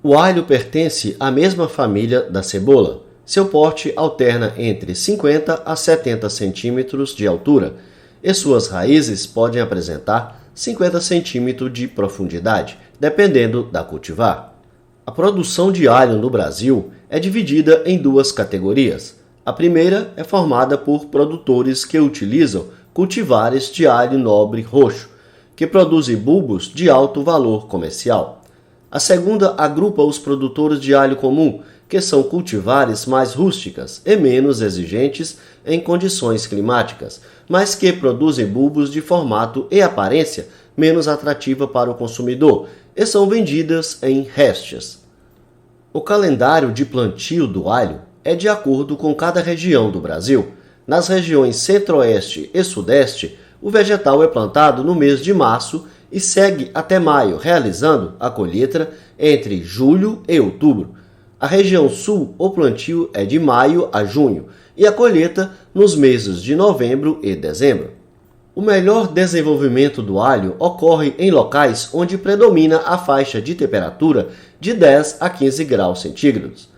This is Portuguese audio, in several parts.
O alho pertence à mesma família da cebola. Seu porte alterna entre 50 a 70 centímetros de altura e suas raízes podem apresentar 50 centímetros de profundidade, dependendo da cultivar. A produção de alho no Brasil é dividida em duas categorias. A primeira é formada por produtores que utilizam cultivares de alho nobre roxo, que produzem bulbos de alto valor comercial. A segunda agrupa os produtores de alho comum, que são cultivares mais rústicas e menos exigentes em condições climáticas, mas que produzem bulbos de formato e aparência menos atrativa para o consumidor e são vendidas em restes. O calendário de plantio do alho é de acordo com cada região do Brasil. Nas regiões Centro-Oeste e Sudeste, o vegetal é plantado no mês de março e segue até maio, realizando a colheita entre julho e outubro. A região Sul, o plantio é de maio a junho e a colheita nos meses de novembro e dezembro. O melhor desenvolvimento do alho ocorre em locais onde predomina a faixa de temperatura de 10 a 15 graus centígrados.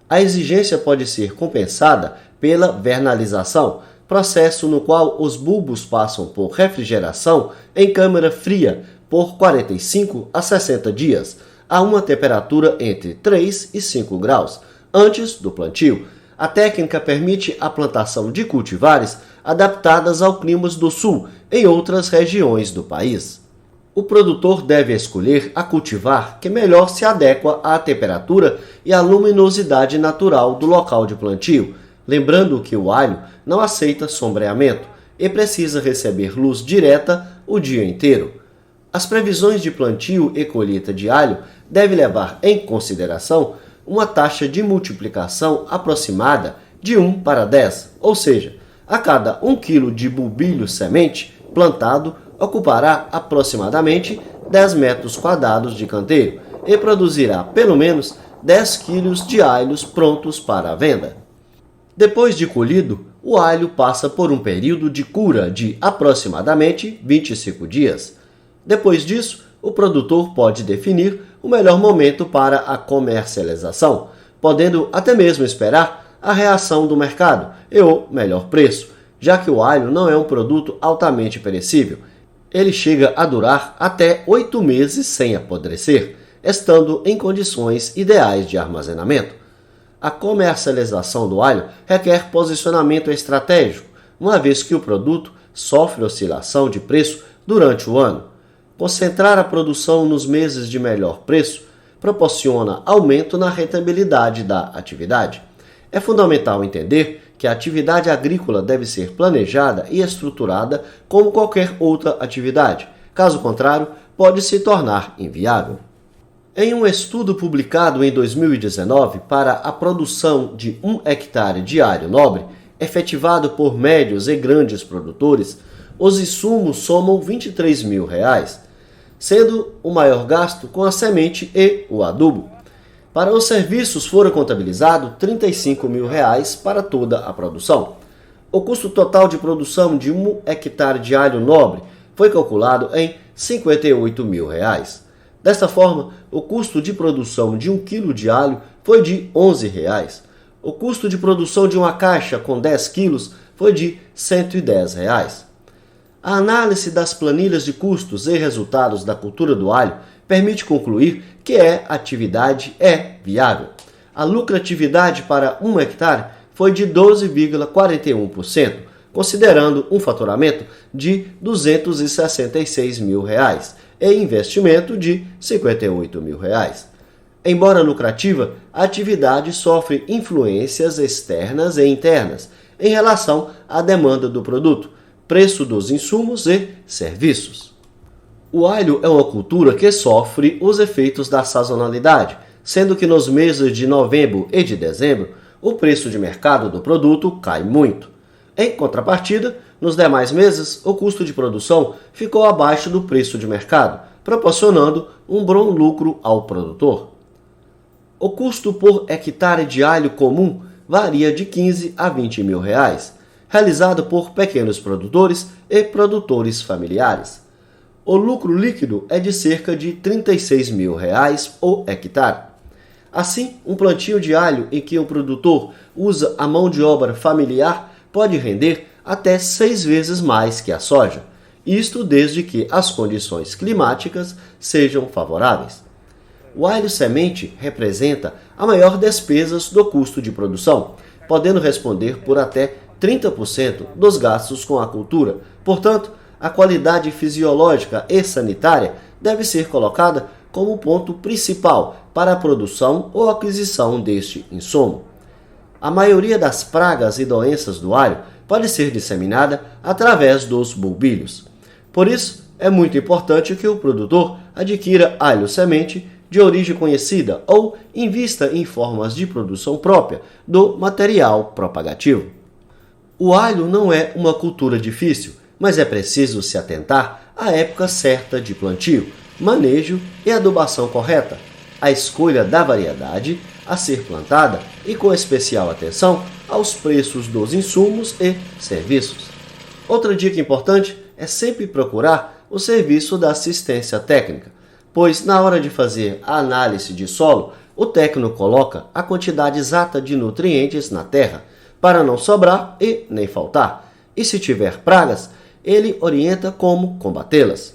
A exigência pode ser compensada pela vernalização, processo no qual os bulbos passam por refrigeração em câmara fria por 45 a 60 dias, a uma temperatura entre 3 e 5 graus, antes do plantio. A técnica permite a plantação de cultivares adaptadas ao clima do sul em outras regiões do país. O produtor deve escolher a cultivar que melhor se adequa à temperatura e à luminosidade natural do local de plantio, lembrando que o alho não aceita sombreamento e precisa receber luz direta o dia inteiro. As previsões de plantio e colheita de alho devem levar em consideração uma taxa de multiplicação aproximada de 1 para 10, ou seja, a cada 1 kg de bulbilho semente plantado ocupará aproximadamente 10 metros quadrados de canteiro e produzirá pelo menos 10 kg de alhos prontos para a venda. Depois de colhido, o alho passa por um período de cura de aproximadamente 25 dias. Depois disso, o produtor pode definir o melhor momento para a comercialização, podendo até mesmo esperar a reação do mercado e o melhor preço, já que o alho não é um produto altamente perecível. Ele chega a durar até 8 meses sem apodrecer, estando em condições ideais de armazenamento. A comercialização do alho requer posicionamento estratégico, uma vez que o produto sofre oscilação de preço durante o ano. Concentrar a produção nos meses de melhor preço proporciona aumento na rentabilidade da atividade. É fundamental entender que a atividade agrícola deve ser planejada e estruturada como qualquer outra atividade. Caso contrário, pode se tornar inviável. Em um estudo publicado em 2019 para a produção de 1 hectare de alho nobre, efetivado por médios e grandes produtores, os insumos somam R$ 23 mil, sendo o maior gasto com a semente e o adubo. Para os serviços foram contabilizados R$ 35 mil para toda a produção. O custo total de produção de 1 hectare de alho nobre foi calculado em R$ 58 mil. Desta forma, o custo de produção de 1 kg de alho foi de R$ 11. O custo de produção de uma caixa com 10 quilos foi de R$ 110. A análise das planilhas de custos e resultados da cultura do alho permite concluir que a atividade é viável. A lucratividade para 1 hectare foi de 12,41%, considerando um faturamento de R$ 266 mil e investimento de R$ 58 mil. Embora lucrativa, a atividade sofre influências externas e internas em relação à demanda do produto, preço dos insumos e serviços. O alho é uma cultura que sofre os efeitos da sazonalidade, sendo que nos meses de novembro e de dezembro, o preço de mercado do produto cai muito. Em contrapartida, nos demais meses, o custo de produção ficou abaixo do preço de mercado, proporcionando um bom lucro ao produtor. O custo por hectare de alho comum varia de 15 a 20 mil reais, realizado por pequenos produtores e produtores familiares. O lucro líquido é de cerca de R$ 36 mil o hectare. Assim, um plantio de alho em que o produtor usa a mão de obra familiar pode render até 6 vezes mais que a soja. Isto desde que as condições climáticas sejam favoráveis. O alho semente representa a maior despesa do custo de produção, podendo responder por até 30% dos gastos com a cultura. Portanto, a qualidade fisiológica e sanitária deve ser colocada como ponto principal para a produção ou aquisição deste insumo. A maioria das pragas e doenças do alho pode ser disseminada através dos bulbilhos. Por isso, é muito importante que o produtor adquira alho semente de origem conhecida ou invista em formas de produção própria do material propagativo. O alho não é uma cultura difícil, mas é preciso se atentar à época certa de plantio, manejo e adubação correta, a escolha da variedade a ser plantada e com especial atenção aos preços dos insumos e serviços. Outra dica importante é sempre procurar o serviço da assistência técnica, pois na hora de fazer a análise de solo, o técnico coloca a quantidade exata de nutrientes na terra, para não sobrar e nem faltar. E se tiver pragas, ele orienta como combatê-las.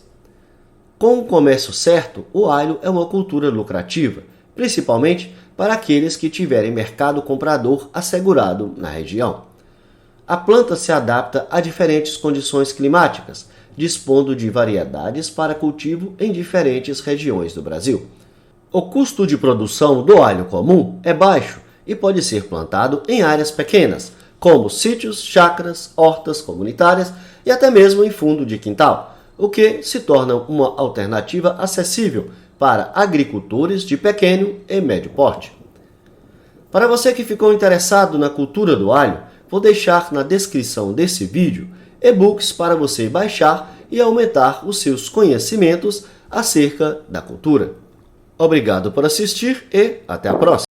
Com o comércio certo, o alho é uma cultura lucrativa, principalmente para aqueles que tiverem mercado comprador assegurado na região. A planta se adapta a diferentes condições climáticas, dispondo de variedades para cultivo em diferentes regiões do Brasil. O custo de produção do alho comum é baixo e pode ser plantado em áreas pequenas, como sítios, chácaras, hortas comunitárias e até mesmo em fundo de quintal, o que se torna uma alternativa acessível para agricultores de pequeno e médio porte. Para você que ficou interessado na cultura do alho, vou deixar na descrição desse vídeo e-books para você baixar e aumentar os seus conhecimentos acerca da cultura. Obrigado por assistir e até a próxima!